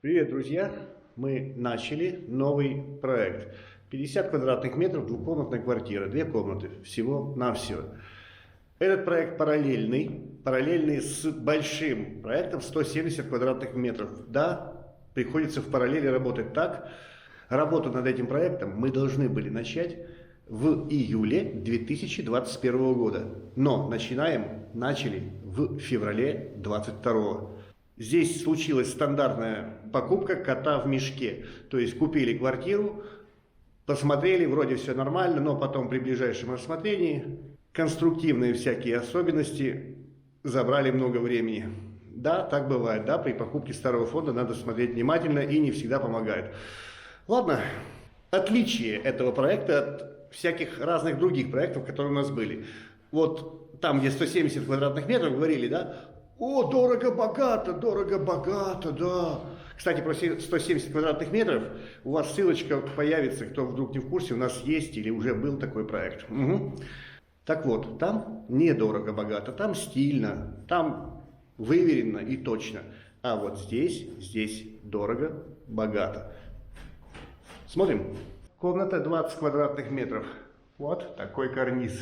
Привет, друзья! Мы начали новый проект. 50 квадратных метров, двухкомнатная квартира, две комнаты, всего-навсего. Этот проект параллельный с большим проектом 170 квадратных метров. Да, приходится в параллели работать так. Работу над этим проектом мы должны были начать в июле 2021 года. Но начали в феврале 2022. Здесь случилась стандартная покупка кота в мешке. То есть купили квартиру, посмотрели, вроде все нормально, но потом при ближайшем рассмотрении конструктивные всякие особенности забрали много времени. Да, так бывает. Да, при покупке старого фонда надо смотреть внимательно и не всегда помогает. Ладно, отличие этого проекта от всяких разных других проектов, которые у нас были. Вот там, где 170 квадратных метров, говорили, да, о, дорого-богато, да. Кстати, про 170 квадратных метров у вас ссылочка появится, кто вдруг не в курсе, у нас есть или уже был такой проект. Угу. Так вот, там недорого-богато, там стильно, там выверенно и точно. А вот здесь дорого-богато. Смотрим. Комната 20 квадратных метров. Вот такой карниз.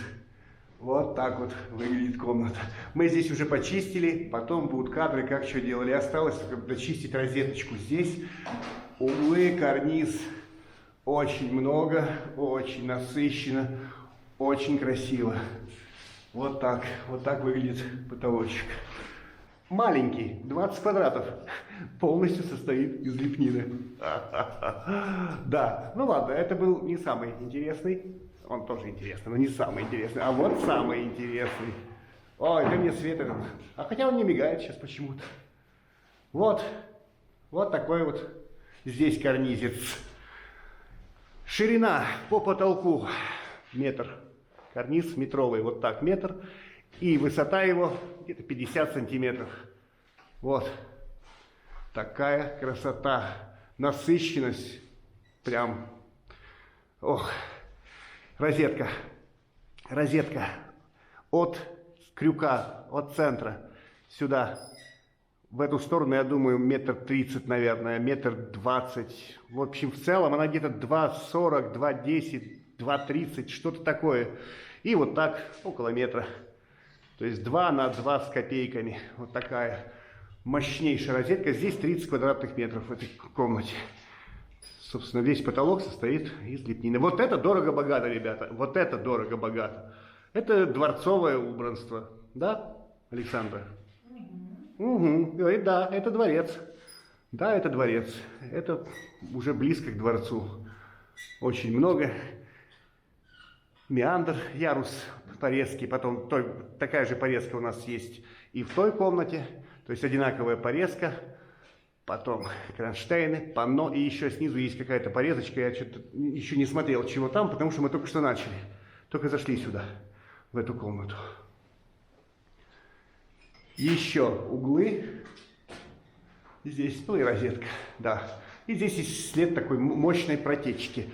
Вот так вот выглядит комната. Мы здесь уже почистили, потом будут кадры, как что делали. Осталось дочистить розеточку. Здесь углы, карниз. Очень много, очень насыщенно, очень красиво. Вот так выглядит потолочек. Маленький, 20 квадратов, полностью состоит из лепнины. Да, ну ладно, это был не самый интересный. Он тоже интересный, но не самый интересный. А вот самый интересный. Ой, да мне свет этот. А хотя он не мигает сейчас почему-то. Вот такой вот здесь карнизец. Ширина по потолку метр. Карниз метровый, вот так метр. И высота его где-то 50 сантиметров. Вот. Такая красота. Насыщенность. Прям. Ох. Розетка от крюка, от центра сюда, в эту сторону, я думаю, 1,30 м, наверное, 1,20 м. В общем, в целом она где-то 2,40, 2,10, 2,30, что-то такое. И вот так, около метра. То есть 2 на 2 с копейками. Вот такая мощнейшая розетка. Здесь 30 квадратных метров в этой комнате. Собственно, весь потолок состоит из лепнины. Вот это дорого-богато, ребята. Вот это дорого-богато. Это дворцовое убранство. Да, Александра? Угу. Говорит, да, это дворец. Да, это дворец. Это уже близко к дворцу. Очень много. Меандр, ярус порезки. Потом такая же порезка у нас есть и в той комнате. То есть одинаковая порезка. Потом кронштейны, панно, и еще снизу есть какая-то порезочка. Я что-то еще не смотрел, чего там, потому что мы только что начали. Только зашли сюда, в эту комнату. Еще углы. Здесь, ну и розетка, да. И здесь есть след такой мощной протечки.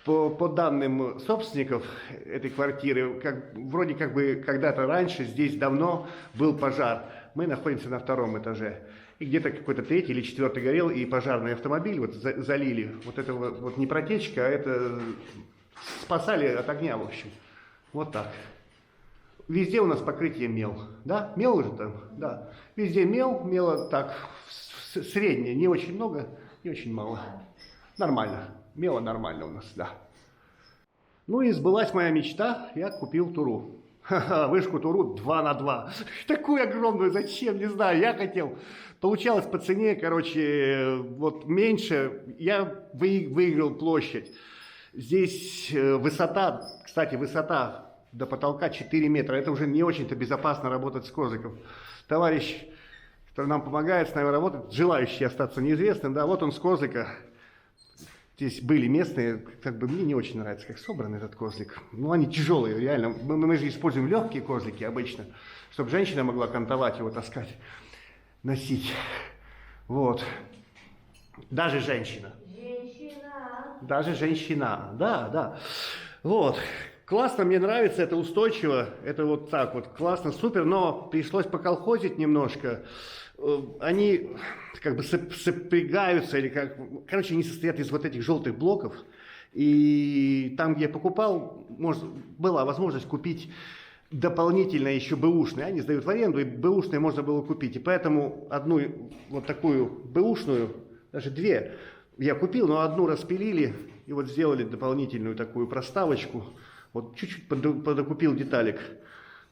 По данным собственников этой квартиры, вроде как бы когда-то раньше здесь давно был пожар. Мы находимся на 2-м этаже. И где-то какой-то 3-й или 4-й горел, и пожарный автомобиль вот залили. Вот это вот не протечка, а это спасали от огня, в общем. Вот так. Везде у нас покрытие мел. Да? Мел уже там? Да. Везде мела так, среднее, не очень много, не очень мало. Нормально. Мело нормально у нас, да. Ну и сбылась моя мечта, я купил Туру. Вышку Туру 2 на 2. Такую огромную, зачем, не знаю, я хотел. Получалось по цене, короче, вот меньше, я выиграл площадь. Здесь высота, кстати, высота до потолка 4 метра. Это уже не очень-то безопасно работать с козырьком. Товарищ, который нам помогает с нами работать, желающий остаться неизвестным, да, вот он с козырька. Здесь были местные, как бы мне не очень нравится, как собран этот козлик. Ну, они тяжелые, реально. Мы же используем легкие козлики обычно, чтобы женщина могла кантовать его, таскать, носить. Вот. Даже женщина. Даже женщина, да. Вот. Классно, мне нравится, это устойчиво, это вот так вот, классно, супер, но пришлось поколхозить немножко. Они как бы сопрягаются или как, короче, они состоят из вот этих желтых блоков. И там, где я покупал, была возможность купить дополнительно еще бэушные. Они сдают в аренду, и бэушные можно было купить. И поэтому одну вот такую бэушную, даже две, я купил, но одну распилили и вот сделали дополнительную такую проставочку. Вот чуть-чуть подокупил деталек.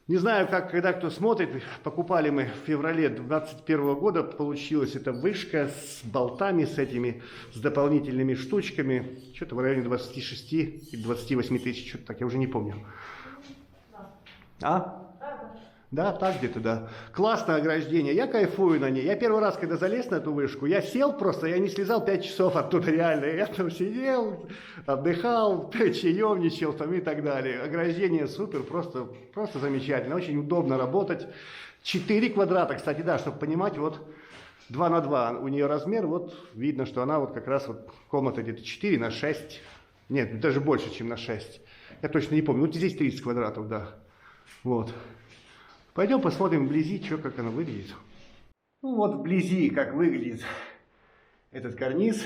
Не знаю, как, когда кто смотрит, покупали мы в феврале 2021 года, получилась эта вышка с болтами, с этими, с дополнительными штучками, что-то в районе 26 или 28 тысяч, что-то так, я уже не помню. А? Да, так где-то, да. Классное ограждение, я кайфую на ней. Я первый раз, когда залез на эту вышку, я сел просто, я не слезал 5 часов оттуда реально. Я там сидел, отдыхал, чаевничал там и так далее. Ограждение супер, просто замечательно. Очень удобно работать. 4 квадрата, кстати, да, чтобы понимать, вот 2 на 2 у нее размер, вот видно, что она вот как раз вот комната где-то 4 на 6. Нет, даже больше, чем на 6. Я точно не помню. Вот здесь 30 квадратов, да. Вот. Пойдем посмотрим вблизи, что, как оно выглядит. Ну вот вблизи, как выглядит этот карниз.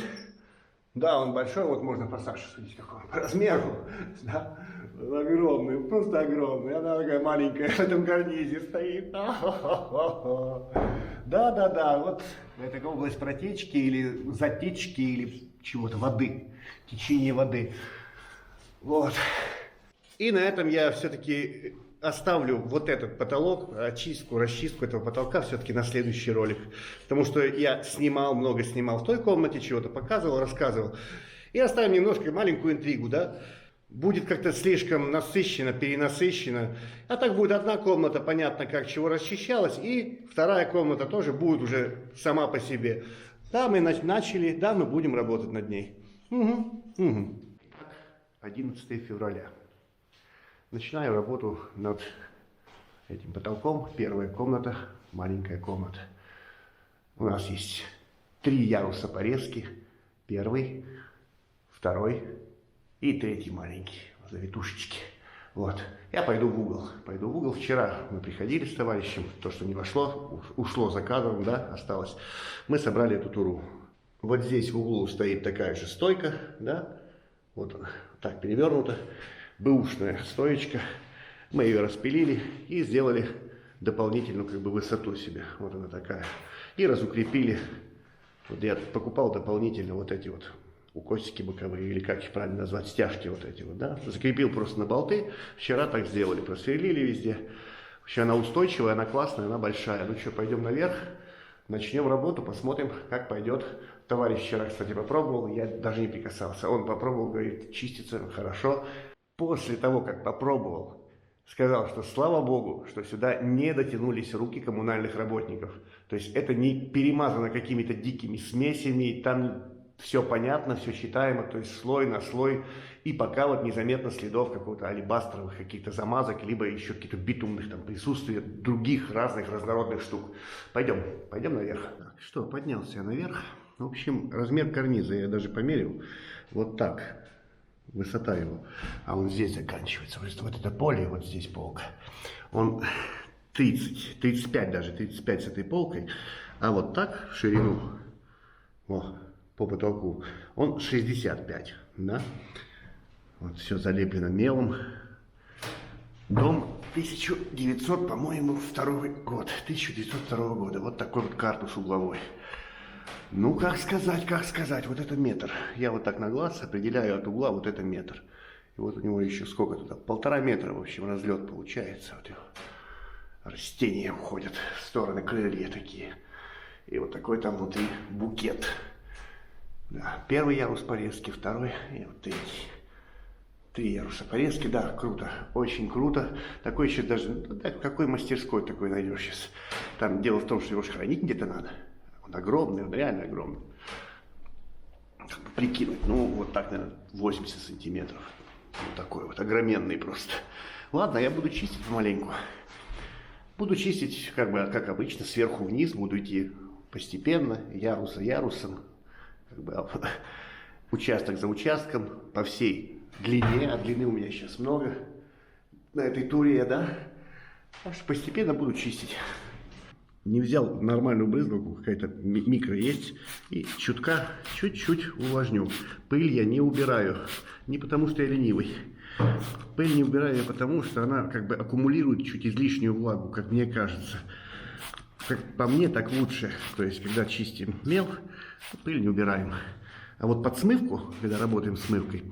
Да, он большой, вот можно по Саше судить, какой он по размеру. Да, огромный, просто огромный. Она такая маленькая в этом карнизе стоит. Да, вот это область протечки или затечки или чего-то, воды, течение воды. Вот. И на этом я все-таки оставлю вот этот потолок, очистку, расчистку этого потолка все-таки на следующий ролик. Потому что я много снимал в той комнате, чего-то показывал, рассказывал. И оставим немножко маленькую интригу, да. Будет как-то слишком насыщенно, перенасыщенно. А так будет одна комната, понятно, как чего расчищалась. И вторая комната тоже будет уже сама по себе. Да, мы начали, да, мы будем работать над ней. 11 февраля. Начинаю работу над этим потолком. Первая комната, маленькая комната. У нас есть 3 яруса порезки. Первый, второй и третий маленький, завитушечки. Вот. Я пойду в угол. Вчера мы приходили с товарищем. То, что не вошло, ушло за кадром, да, осталось. Мы собрали эту туру. Вот здесь в углу стоит такая же стойка, да. Вот она, так перевернута. Бэушная стоечка. Мы ее распилили и сделали дополнительную как бы высоту себе. Вот она такая. И разукрепили. Вот я покупал дополнительно вот эти вот укосики боковые, или как их правильно назвать, стяжки вот эти вот, да. Закрепил просто на болты. Вчера так сделали, просверлили везде. Вообще она устойчивая, она классная, она большая. Ну что, пойдем наверх, начнем работу, посмотрим, как пойдет. Товарищ вчера, кстати, попробовал, я даже не прикасался. Он попробовал, говорит, чистится хорошо. После того, как попробовал, сказал, что слава богу, что сюда не дотянулись руки коммунальных работников. То есть это не перемазано какими-то дикими смесями, там все понятно, все читаемо, то есть слой на слой. И пока вот незаметно следов какого-то алебастровых каких-то замазок, либо еще каких-то битумных там присутствия других разных разнородных штук. Пойдем наверх. Так, что, поднялся я наверх. В общем, размер карниза я даже померил. Вот так. Высота его, а он здесь заканчивается. Вот это поле, вот здесь полка. Он 30, 35 даже, 35 с этой полкой. А вот так в ширину, по потолку, он 65, да? Вот все залеплено мелом. Дом 1900, по-моему, 2 год. 1902 года. Вот такой вот картуш угловой. Ну, как сказать, вот это метр. Я вот так на глаз определяю от угла, вот это метр. И вот у него еще сколько туда? 1,5 метра, в общем, разлет получается. Вот его растения уходят в стороны, крылья такие. И вот такой там внутри букет. Да, первый ярус порезки, второй и вот третий. 3 яруса порезки, да, круто, очень круто. Такой еще даже, в какой мастерской такой найдешь сейчас? Там дело в том, что его же хранить где-то надо. Он огромный, он реально огромный. Как бы прикинуть, ну вот так, наверное, 80 сантиметров. Вот такой вот, огроменный просто. Ладно, я буду чистить помаленьку. Буду чистить, как обычно, сверху вниз. Буду идти постепенно, ярус за ярусом. Как бы, участок за участком, по всей длине. А длины у меня сейчас много. на этой туре, да. Так что постепенно буду чистить. Не взял нормальную брызгалку, какая-то микро есть, и чутка, чуть-чуть увлажню. Пыль я не убираю, не потому что я ленивый. Пыль не убираю я потому, что она как бы аккумулирует чуть излишнюю влагу, как мне кажется. Как по мне, так лучше. То есть, когда чистим мел, пыль не убираем. А вот под смывку, когда работаем с смывкой,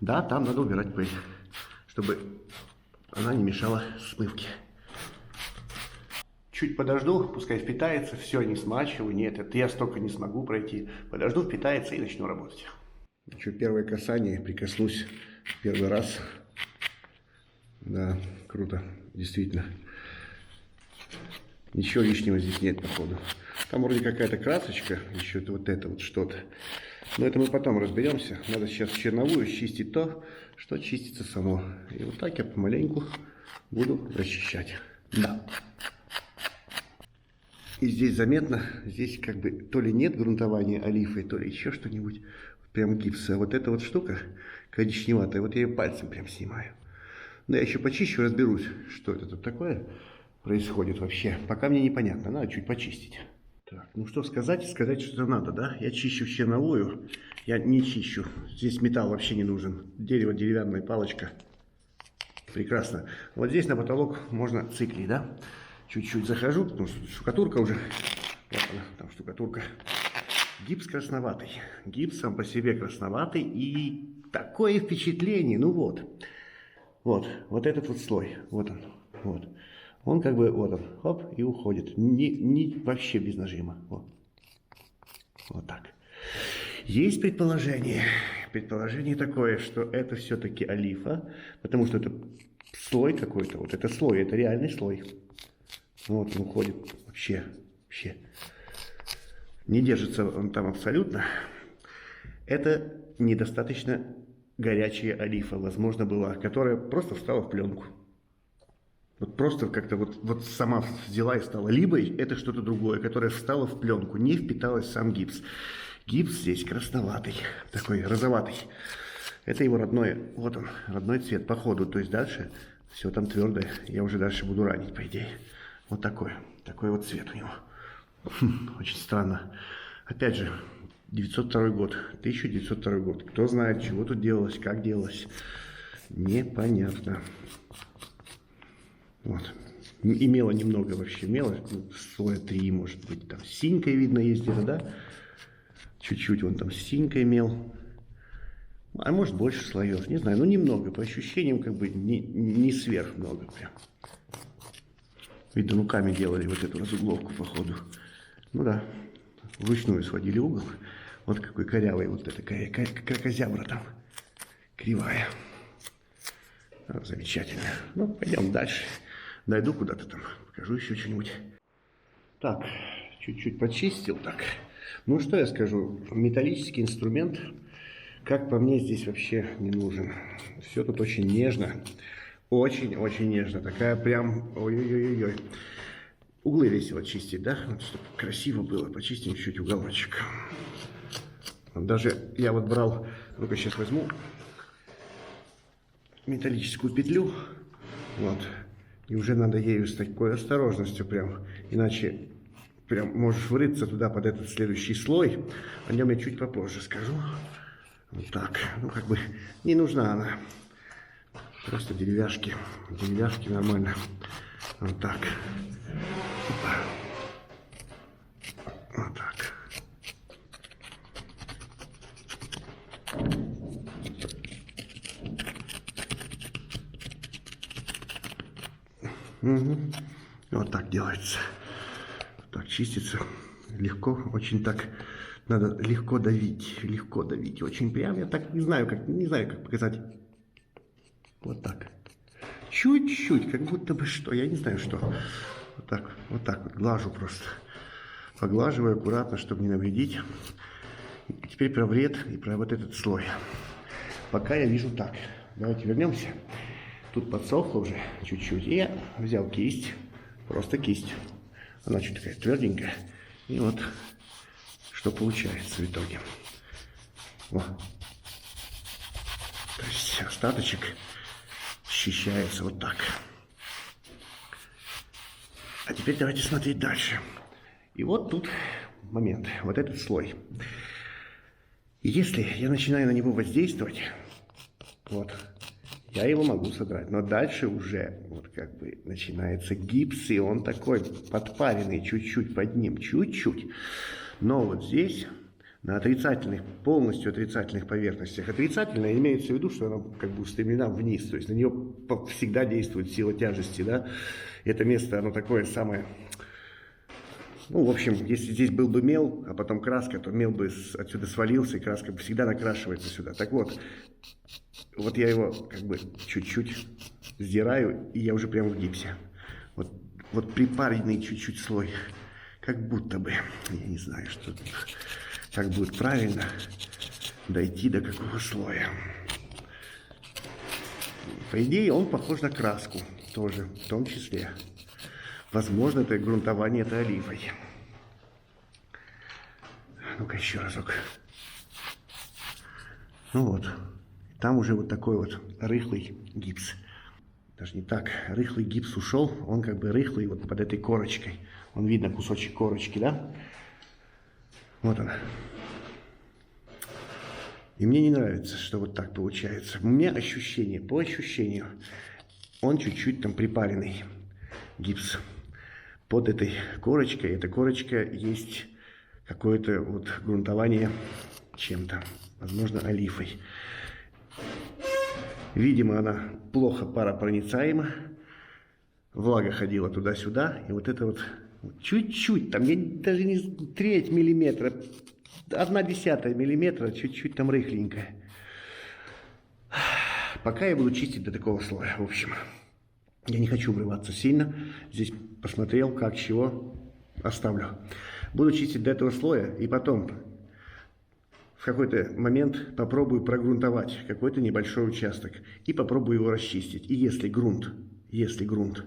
да, там надо убирать пыль, чтобы она не мешала смывке. Чуть подожду, пускай впитается, все, не смачиваю, нет, это я столько не смогу пройти. Подожду, впитается и начну работать. Еще первое касание, прикоснусь первый раз. Да, круто, действительно. Ничего лишнего здесь нет, походу. Там вроде какая-то красочка, еще вот это вот что-то. Но это мы потом разберемся. Надо сейчас в черновую чистить то, что чистится само. И вот так я помаленьку буду расчищать. Да. И здесь заметно, здесь как бы то ли нет грунтования олифой, то ли еще что-нибудь. Прям гипса. А вот эта вот штука коричневатая, вот я ее пальцем прям снимаю. Но я еще почищу, разберусь, что это тут такое происходит вообще. Пока мне непонятно, надо чуть почистить. Так, ну что сказать, что это надо, да? Я чищу в черновую, я не чищу. Здесь металл вообще не нужен. Дерево, деревянная палочка. Прекрасно. Вот здесь на потолок можно циклить, да? Чуть-чуть захожу, потому что штукатурка уже. Вот она, там штукатурка. Гипс красноватый. Гипс сам по себе красноватый. И такое впечатление, ну вот. Вот этот вот слой. Вот он. Вот. Он как бы, вот он, хоп, и уходит. Вообще без нажима. Вот. Вот так. Есть предположение. Предположение такое, что это все-таки олифа. Потому что это слой какой-то. Вот это слой, это реальный слой. Вот он уходит вообще. Не держится он там абсолютно. Это недостаточно горячая олифа, возможно, была, которая просто встала в пленку. Вот просто как-то вот сама взяла и стала. Либо это что-то другое, которое встало в пленку, не впиталось в сам гипс. Гипс здесь красноватый, такой розоватый. Это его родной, вот он, родной цвет по ходу. То есть дальше все там твердое. Я уже дальше буду ранить, по идее. Вот такой вот цвет у него. Очень странно. Опять же, 1902 год, 1902 год. Кто знает, чего тут делалось, как делалось. Непонятно. Вот. Имела немного вообще, имела слоя 3, может быть. Там синькой видно есть где-то, да? Чуть-чуть вон там синькой имел. А может больше слоев, не знаю. Ну немного, по ощущениям как бы не сверх много прям. Видно, руками делали вот эту разугловку по ходу. Ну да, вручную сводили угол. Вот какой корявый, вот эта кракозябра там, кривая. Замечательно. Ну, пойдем дальше. Дойду куда-то там, покажу еще что-нибудь. Так, чуть-чуть почистил так. Ну, что я скажу, металлический инструмент, как по мне, здесь вообще не нужен. Все тут очень нежно. Очень-очень нежно. Такая прям, ой-ой-ой-ой. Углы весело чистить, да? Вот, чтобы красиво было. Почистим чуть уголочек. Даже я вот брал, ну-ка сейчас возьму металлическую петлю. Вот. И уже надо ею с такой осторожностью прям. Иначе прям можешь врыться туда под этот следующий слой. О нем я чуть попозже скажу. Вот так. Ну, как бы не нужна она. Просто деревяшки. Деревяшки нормально. Вот так. Опа. Вот так. Угу. Вот так делается. Вот так чистится. Легко, очень так. Надо легко давить. Легко давить. Очень прям. Я так не знаю, как показать. Вот так. Чуть-чуть, как будто бы что. Я не знаю, что. Вот так вот. Глажу просто. Поглаживаю аккуратно, чтобы не навредить. И теперь про вред и про вот этот слой. Пока я вижу так. Давайте вернемся. Тут подсохло уже чуть-чуть. И я взял кисть. Просто кисть. Она чуть такая тверденькая. И вот что получается в итоге. Вот. То есть остаточек счищается вот так. А теперь давайте смотреть дальше. И вот тут момент, вот этот слой. И если я начинаю на него воздействовать, вот, я его могу содрать. Но дальше уже вот как бы начинается гипс, и он такой подпаренный чуть-чуть под ним, чуть-чуть. Но вот здесь, на отрицательных, полностью отрицательных поверхностях, отрицательно имеется в виду, что она как бы устремлена вниз, то есть на нее всегда действует сила тяжести, да. Это место, оно такое самое... Ну, в общем, если здесь был бы мел, а потом краска, то мел бы отсюда свалился, и краска всегда накрашивается сюда. Так вот, вот я его как бы чуть-чуть сдираю, и я уже прямо в гипсе. Вот припаренный чуть-чуть слой, как будто бы, я не знаю, что, как будет правильно дойти до какого слоя. По идее, он похож на краску тоже, в том числе. Возможно, это грунтование это олифой. Ну-ка еще разок. Ну вот. Там уже вот такой вот рыхлый гипс. Даже не так. Рыхлый гипс ушел. Он как бы рыхлый вот под этой корочкой. Он видно кусочек корочки, да? Вот он. И мне не нравится, что вот так получается. У меня ощущение, по ощущению, он чуть-чуть там припаренный гипс. Под этой корочкой, эта корочка есть какое-то вот грунтование чем-то, возможно, олифой. Видимо, она плохо паропроницаема, влага ходила туда-сюда, и вот это вот чуть-чуть, там даже не треть миллиметра, 1/10 миллиметра, чуть-чуть там рыхленькая. Пока я буду чистить до такого слоя, в общем. Я не хочу врываться сильно. Здесь посмотрел, как, чего, оставлю. Буду чистить до этого слоя, и потом в какой-то момент попробую прогрунтовать какой-то небольшой участок. И попробую его расчистить. И если грунт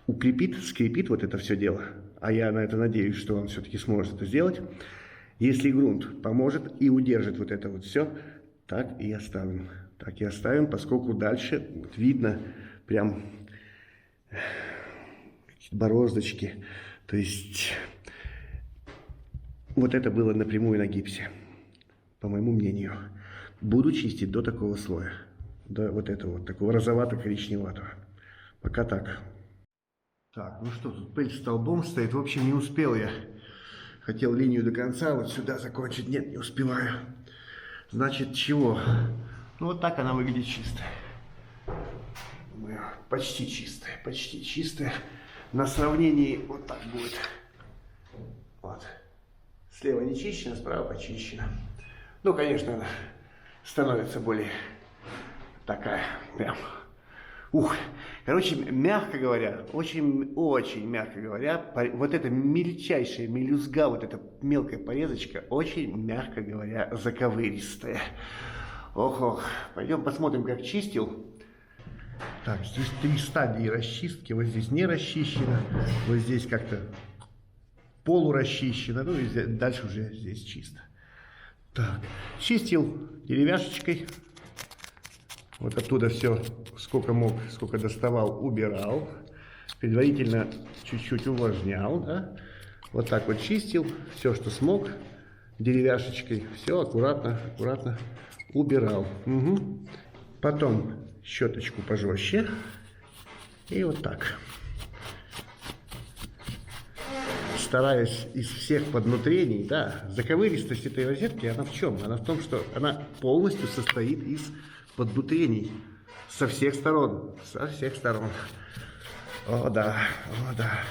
укрепит, скрепит вот это все дело, а я на это надеюсь, что он все-таки сможет это сделать, если грунт поможет и удержит вот это вот все, так и оставим. Так и оставим, поскольку дальше вот видно прям бороздочки. То есть вот это было напрямую на гипсе, по моему мнению. Буду чистить до такого слоя, до вот этого вот такого розовато-коричневатого. Пока так. Так, ну что, тут пыль столбом стоит. В общем, не успел я. Хотел линию до конца вот сюда закончить. Нет, не успеваю. Значит, чего? Ну, вот так она выглядит чистая. Почти чистая, почти чистая. На сравнении вот так будет. Вот. Слева не чищена, справа почищена. Ну, конечно, она становится более такая прям... Ух, короче, мягко говоря, очень мягко говоря, вот эта мельчайшая мелюзга, вот эта мелкая порезочка, очень, мягко говоря, заковыристая. Ох, пойдем посмотрим, как чистил. Так, здесь 3 стадии расчистки, вот здесь не расчищено, вот здесь как-то полурасчищено, ну и дальше уже здесь чисто. Так, чистил деревяшечкой. Вот оттуда все, сколько мог, сколько доставал, убирал. Предварительно чуть-чуть увлажнял, да? Вот так вот чистил, все, что смог, деревяшечкой. Все аккуратно убирал. Угу. Потом щеточку пожестче. И вот так. Стараюсь из всех поднутрений, да, заковыристость этой розетки, она в чем? Она в том, что она полностью состоит из поднутрений со всех сторон. Со всех сторон. О, да, о, да.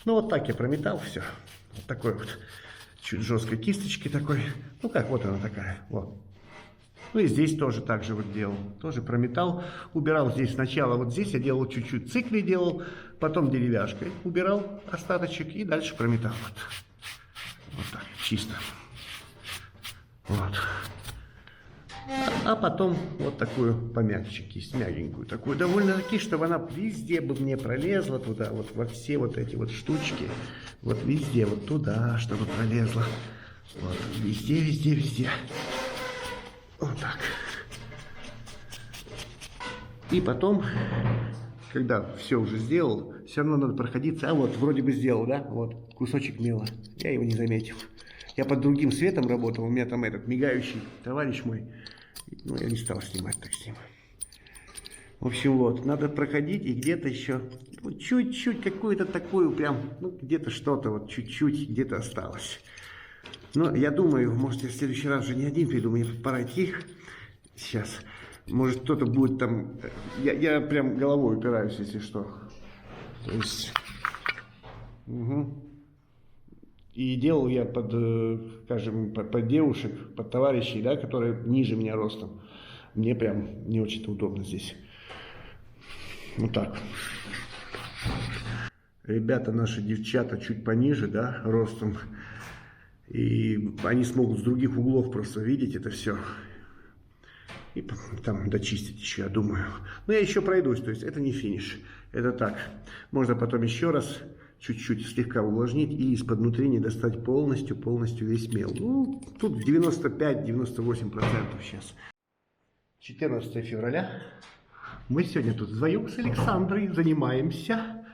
Ну, вот так я прометал все. Вот такой вот чуть жесткой кисточки такой. Ну, как, вот она такая. Вот. Ну, и здесь тоже так же вот делал. Тоже прометал. Убирал здесь сначала, вот здесь я делал чуть-чуть цикли делал, потом деревяшкой убирал остаточек и дальше прометал. Вот, вот так, чисто. Вот. А потом вот такую помягче кисть, мягенькую, такую довольно-таки, чтобы она везде бы мне пролезла туда, вот во все вот эти вот штучки, вот везде, вот туда, чтобы пролезла, вот везде. Вот так. И потом, когда все уже сделал, все равно надо проходиться. А вот, вроде бы сделал, да? Вот, кусочек мела. Я его не заметил. Я под другим светом работал. У меня там этот мигающий товарищ мой. Ну, я не стал снимать так с ним. В общем, вот, надо проходить и где-то еще вот, чуть-чуть какую-то такую прям, ну, где-то что-то вот чуть-чуть где-то осталось. Но я думаю, может, я в следующий раз уже не один приду, мне пора идти сейчас. Может, кто-то будет там... Я прям головой упираюсь, если что. То есть... Угу. И делал я под, скажем, под девушек, под товарищей, да, которые ниже меня ростом. Мне прям не очень-то удобно здесь. Вот так. Ребята, наши девчата чуть пониже, да, ростом. И они смогут с других углов просто видеть это все. И там дочистить еще, я думаю. Но я еще пройдусь, то есть это не финиш. Это так. Можно потом еще раз чуть-чуть слегка увлажнить и из-под внутренней достать полностью весь мел. Ну, тут 95-98% сейчас. 14 февраля. Мы сегодня тут вдвоем с Александрой занимаемся.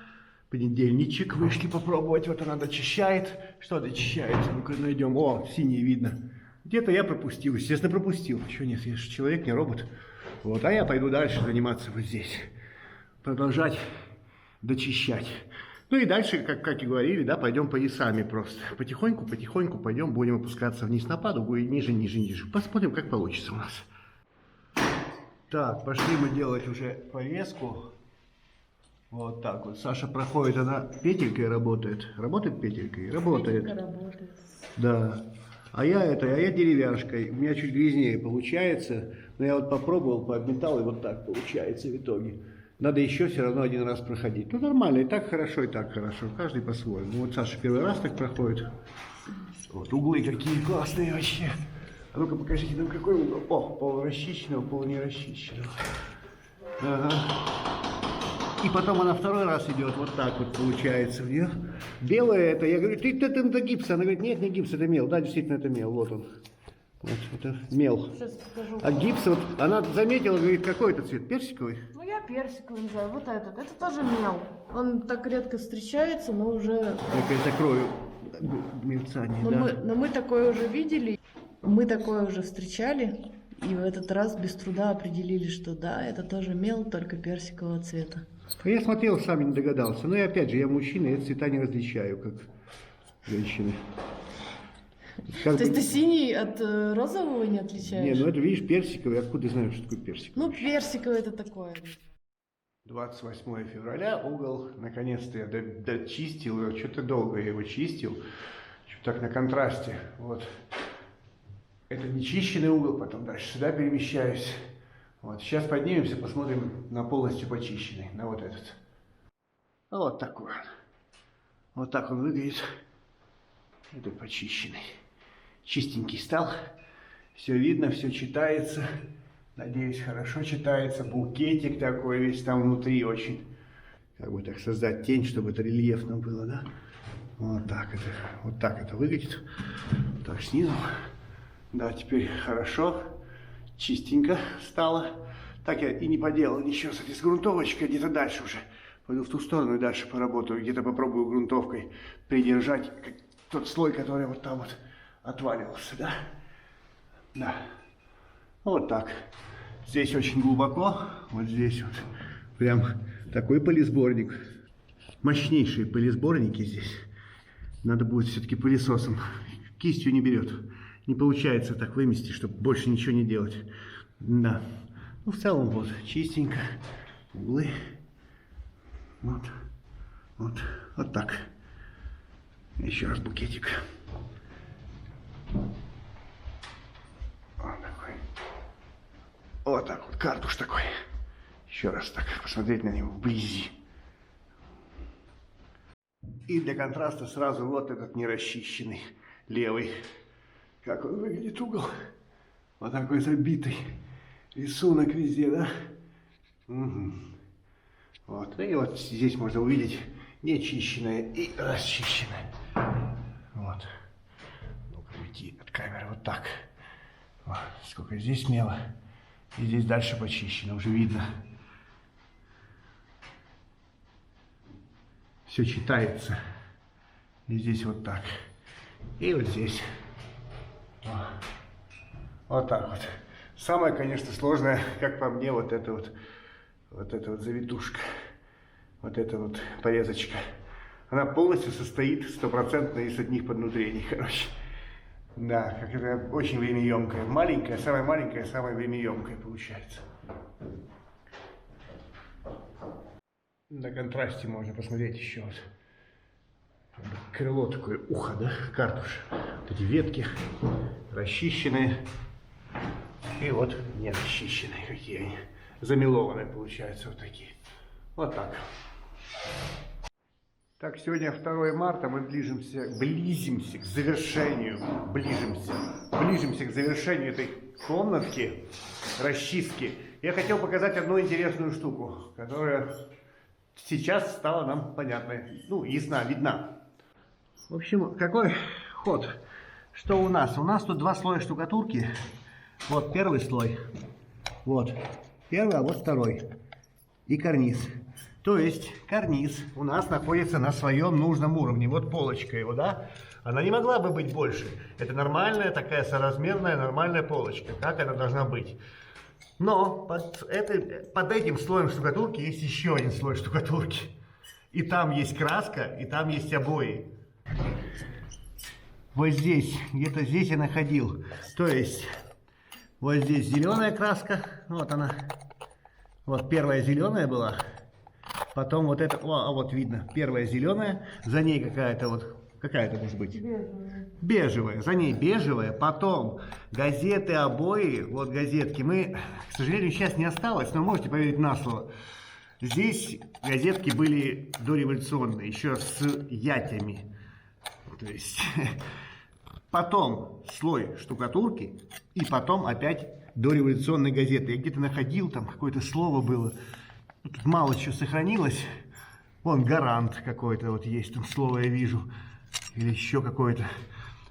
Понедельничек вышли попробовать. Вот она дочищает. Что дочищает? Ну-ка найдем. О, синее видно. Где-то я пропустил. Естественно, пропустил. Еще нет, я же человек, не робот. Вот, а я пойду дальше заниматься вот здесь. Продолжать дочищать. Ну и дальше, как и говорили, да, пойдем поясами просто. Потихоньку пойдем, будем опускаться вниз на падугу и ниже. Посмотрим, как получится у нас. Так, пошли мы делать уже порезку. Вот так вот. Саша проходит, она петелькой работает. Работает петелькой? Работает. Петелька работает. Да. А я деревяшкой. У меня чуть грязнее получается. Но я вот попробовал, пообметал, и вот так получается в итоге. Надо еще все равно один раз проходить. Ну нормально, и так хорошо, и так хорошо. Каждый по-своему. Вот Саша первый раз так проходит. Вот углы какие классные вообще. А ну-ка покажите нам какой угол. О, полурасчищенного, полунерасчищенного. Ага. И потом она второй раз идет, вот так вот получается у нее. Белое это, я говорю, это гипс. Она говорит, нет, не гипс, это мел. Да, действительно, это мел, вот он. Вот, это мел. Сейчас покажу. А гипс, вот, она заметила, говорит, какой это цвет? Персиковый? Ну, я персиковый называю, вот этот. Это тоже мел. Он так редко встречается, но уже... Какая-то кровью мерцание, да. Но мы такое уже видели, мы такое уже встречали. И в этот раз без труда определили, что да, это тоже мел, только персикового цвета. Я смотрел, сам не догадался. Но и опять же, я мужчина, я цвета не различаю, как женщины. То есть ты синий от розового не отличаешь? Не, ну это, видишь, персиковый. Откуда знаешь, что такое персиковый? Ну, персиковый это такое. 28 февраля, угол, наконец-то я дочистил. Что-то долго я его чистил. Что-то так на контрасте. Вот. Это нечищенный угол, потом дальше сюда перемещаюсь. Вот. Сейчас поднимемся, посмотрим на полностью почищенный, на вот этот. Вот такой он. Вот так он выглядит. Это почищенный. Чистенький стал. Все видно, все читается. Надеюсь, хорошо читается. Букетик такой весь там внутри очень. Как бы так создать тень, чтобы это рельефно было, да? Вот так это выглядит. Так, снизу. Да, теперь хорошо. Чистенько стало. Так я и не поделал ничего с этой с грунтовочкой. Где-то дальше уже. Пойду в ту сторону и дальше поработаю. Где-то попробую грунтовкой придержать тот слой, который вот там вот отваливался, да? Да. Вот так. Здесь очень глубоко. Вот здесь вот. Прям такой пылесборник. Мощнейшие пылесборники здесь. Надо будет все-таки пылесосом. Кистью не берет. Не получается так вымести, чтобы больше ничего не делать. Да. Ну, в целом, вот, чистенько. Углы. Вот так. Еще раз букетик. Вот такой. Вот так вот, картуш такой. Еще раз так посмотреть на него вблизи. И для контраста сразу вот этот нерасчищенный левый. Как он выглядит угол. Вот такой забитый. Рисунок везде, да? Угу. Вот. И вот здесь можно увидеть нечищенное и расчищенное. Вот. Ну-ка уйти от камеры вот так. Вот. Сколько здесь мела. И здесь дальше почищено, уже видно. все читается. И здесь вот так. И вот здесь. Вот так вот. Самое, конечно, сложное, как по мне, вот эта вот завитушка. Вот эта вот порезочка. Она полностью состоит стопроцентно из одних поднутрений, короче. Да, как это очень времяемкая. Маленькая, самая времяемкая получается. На контрасте можно посмотреть еще вот. Крыло такое, ухо, да, картуш. Вот эти ветки расчищенные. И вот не расчищенные, какие они. Замелованные получаются вот такие. Вот так. Так, сегодня 2 марта, мы близимся к завершению, ближимся к завершению этой комнатки, расчистки. Я хотел показать одну интересную штуку, которая сейчас стала нам понятной, ну, ясна, видна. В общем, какой ход? Что у нас? У нас тут 2 слоя штукатурки. Вот первый слой, вот первый, а вот второй. И карниз. То есть карниз у нас находится на своем нужном уровне. Вот полочка его, да? Она не могла бы быть больше. Это нормальная такая соразмерная нормальная полочка. Как она должна быть. Но под этим слоем штукатурки есть еще один слой штукатурки. И там есть краска, и там есть обои. Вот здесь, где-то здесь я находил. То есть вот здесь зеленая краска. Вот она. Вот первая зеленая была. Потом вот это, вот видно, первая зеленая, за ней какая-то может быть? Бежевая. За ней бежевая, потом газеты, обои, вот газетки. К сожалению, сейчас не осталось, но можете поверить на слово. Здесь газетки были дореволюционные, еще с ятями. То есть, потом слой штукатурки, и потом опять дореволюционные газеты. Я где-то находил, там какое-то слово было. Тут мало чего сохранилось. Вон гарант какой-то вот есть, там слово я вижу. Или еще какое-то.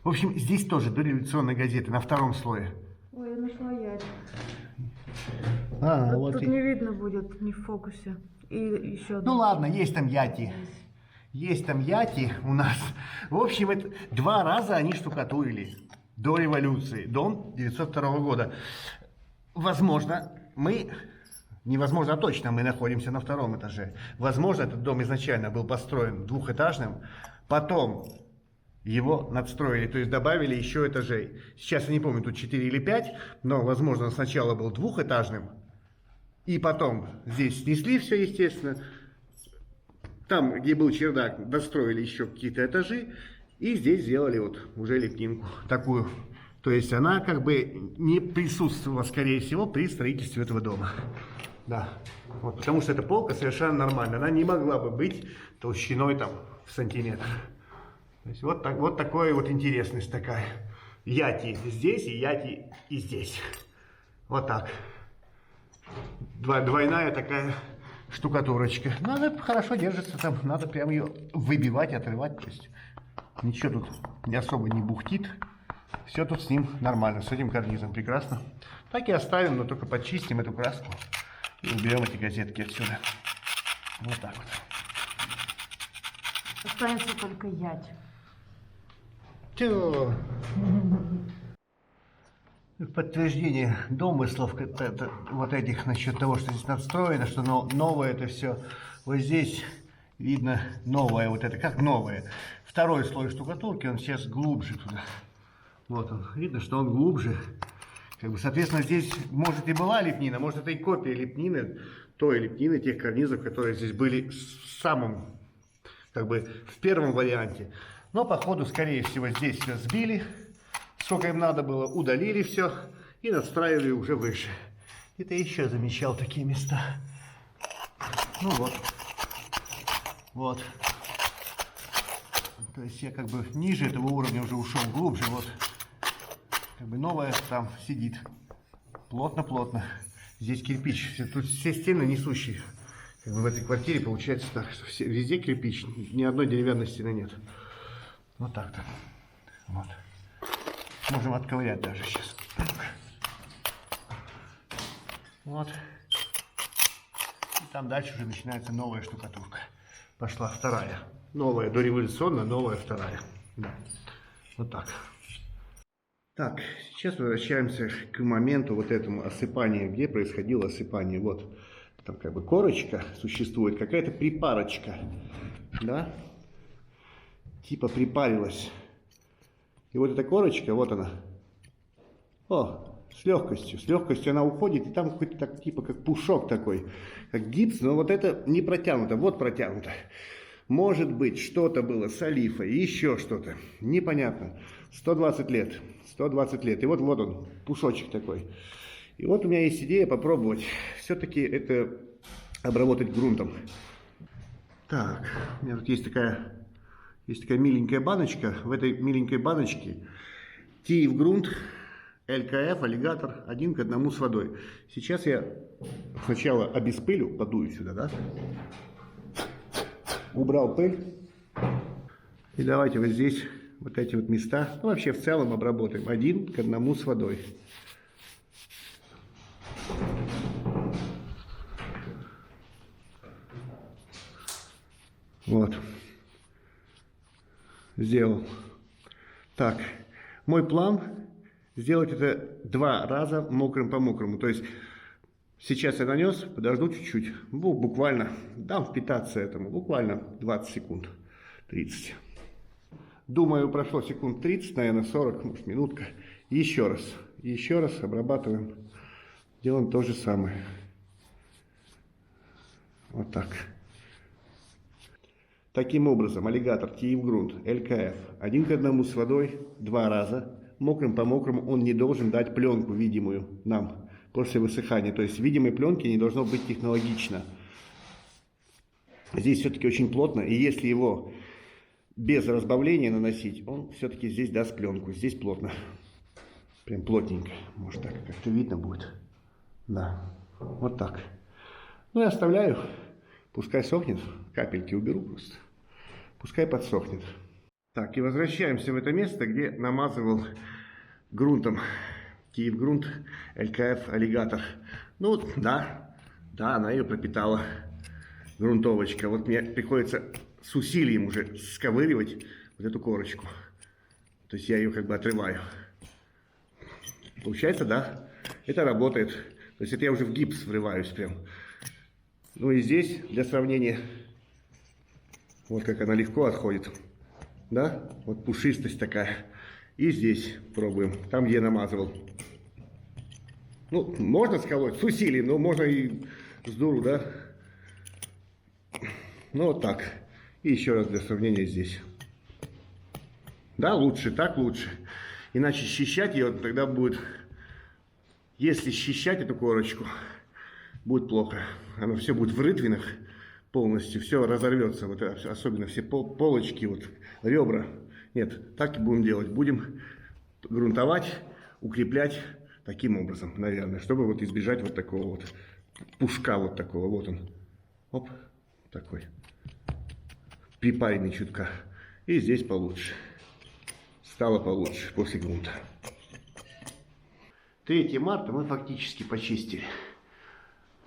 В общем, здесь тоже дореволюционные газеты на 2 слое. Ой, я нашла яйца. Вот Тут не видно будет, не в фокусе. И еще Ну ладно, есть там яти. Есть там яти у нас. В общем, это 2 раза они штукатурили. До революции, до 1902 года. Возможно, невозможно, а точно мы находимся на 2 этаже. Возможно, этот дом изначально был построен 2-этажным, потом его надстроили, то есть добавили еще этажей. Сейчас я не помню, тут 4 или 5, но, возможно, он сначала был 2-этажным, и потом здесь снесли все, естественно. Там, где был чердак, достроили еще какие-то этажи, и здесь сделали вот уже лепнинку такую. То есть она как бы не присутствовала, скорее всего, при строительстве этого дома. Да. Вот, потому что эта полка совершенно нормальная. Она не могла бы быть толщиной там в сантиметр. То есть вот такая вот интересность такая. Яти здесь и яти и здесь. Вот так. Двойная такая штукатурочка. Но она хорошо держится там. Надо прям ее выбивать, отрывать. То есть ничего тут не особо не бухтит. Все тут с ним нормально, с этим карнизом прекрасно. Так и оставим, но только почистим эту краску. И уберем эти газетки отсюда. Вот так вот. Останется только ять. Тю. В подтверждение домыслов вот этих насчет того, что здесь надстроено, что новое это все. Вот здесь видно новое вот это. Как новое? 2 слой штукатурки, он сейчас глубже туда. Вот он. Видно, что он глубже. Как бы, соответственно, здесь может и была лепнина, может это и копия лепнины, той лепнины, тех карнизов, которые здесь были в самом, как бы, в первом варианте. Но, походу, скорее всего, здесь все сбили, сколько им надо было, удалили все и надстраивали уже выше. Это еще замечал такие места. Ну вот. Вот. То есть я как бы ниже этого уровня уже ушел, глубже, вот. Как бы новое там сидит. Плотно-плотно. Здесь кирпич. Тут все стены несущие. Как бы в этой квартире получается так, что везде кирпич. Ни одной деревянной стены нет. Вот так-то. Вот. Можем отковырять даже сейчас. Вот. И там дальше уже начинается новая штукатурка. Пошла 2. Новая, дореволюционная, новая вторая. Да. Вот так. Так, сейчас возвращаемся к моменту вот этому осыпания, где происходило осыпание. Вот там как бы корочка существует, какая-то припарочка, да, типа припарилась. И вот эта корочка, вот она, с легкостью она уходит, и там какой-то так, типа как пушок такой, как гипс, но вот это не протянуто, вот протянуто. Может быть, что-то было с олифой, еще что-то, непонятно. 120 лет, 120 лет, и вот он, пушочек такой. И вот у меня есть идея попробовать все-таки это обработать грунтом. Так, у меня тут есть такая миленькая баночка. В этой миленькой баночке Киевгрунт, ЛКФ, аллигатор 1 к 1 с водой. Сейчас я сначала обеспылю, подую сюда, да? Убрал пыль. И давайте вот здесь вот эти вот места, ну вообще в целом обработаем 1 к 1 с водой. Вот. Сделал. Так, мой план сделать это 2 раза мокрым по мокрому. То есть сейчас я нанес, подожду чуть-чуть, буквально, дам впитаться этому, буквально 20 секунд, 30. Думаю, прошло секунд 30, наверное, 40, может, минутка. Еще раз обрабатываем, делаем то же самое. Вот так. Таким образом, аллигатор Киевгрунт, ЛКФ, 1 к 1 с водой 2 раза. Мокрым по мокрому он не должен дать пленку видимую нам после высыхания. То есть видимой пленки не должно быть технологично. Здесь все-таки очень плотно, и если его без разбавления наносить, он все-таки здесь даст пленку. Здесь плотно. Прям плотненько. Может так как-то видно будет. Да. Вот так. Ну и оставляю. Пускай сохнет. Капельки уберу просто. Пускай подсохнет. Так, и возвращаемся в это место, где намазывал грунтом. Киевгрунт, ЛКФ, аллигатор. Ну, да, она ее пропитала. Грунтовочка. Вот мне приходится с усилием уже сковыривать вот эту корочку. То есть я ее как бы отрываю. Получается, да, это работает. То есть это я уже в гипс врываюсь прям. Ну и здесь, для сравнения, вот как она легко отходит. Да? Вот пушистость такая. И здесь пробуем, там, где я намазывал. Ну, можно сколоть с усилием, но можно и с дуру, да? Ну, вот так. И еще раз для сравнения здесь. Да, лучше, так лучше. Иначе счищать ее тогда будет... Если счищать эту корочку, будет плохо. Оно все будет в рытвинах полностью, все разорвется. Вот, особенно все полочки, вот, ребра. Нет, так и будем делать. Будем грунтовать, укреплять таким образом, наверное, чтобы вот избежать вот такого вот пушка вот такого. Вот он. Оп, такой. Припаренный чутка. И здесь получше. Стало получше после грунта. 3 марта мы фактически почистили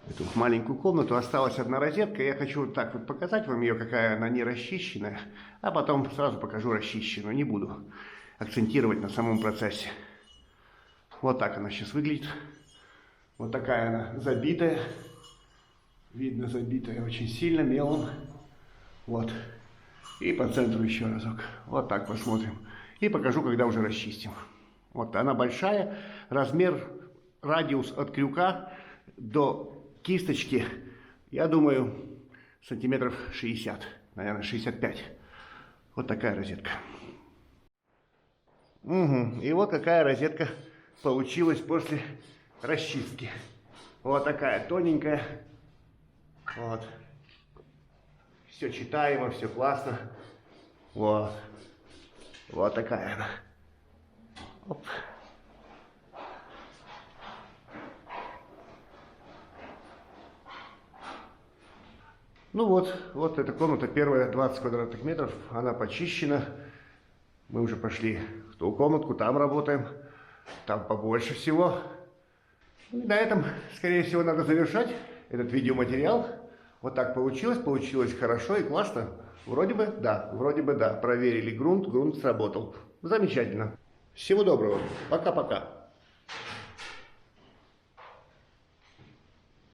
эту маленькую комнату. Осталась одна розетка. Я хочу вот так вот показать вам ее, какая она не расчищенная. А потом сразу покажу расчищенную. Не буду акцентировать на самом процессе. Вот так она сейчас выглядит. Вот такая она забитая. Видно, забитая очень сильно, мелом. Вот. И по центру еще разок. Вот так посмотрим. И покажу, когда уже расчистим. Вот она большая. Размер, радиус от крюка до кисточки, я думаю, сантиметров 60. Наверное, 65. Вот такая розетка. Угу. И вот какая розетка получилась после расчистки. Вот такая тоненькая. Вот. Все читаемо, все классно. Вот. Вот такая она. Оп. Ну вот эта комната, первая 20 квадратных метров, она почищена. Мы уже пошли в ту комнатку, там работаем. Там побольше всего. Ну, и на этом, скорее всего, надо завершать этот видеоматериал. Вот так получилось хорошо и классно. Вроде бы да. Проверили грунт сработал. Замечательно. Всего доброго. Пока-пока.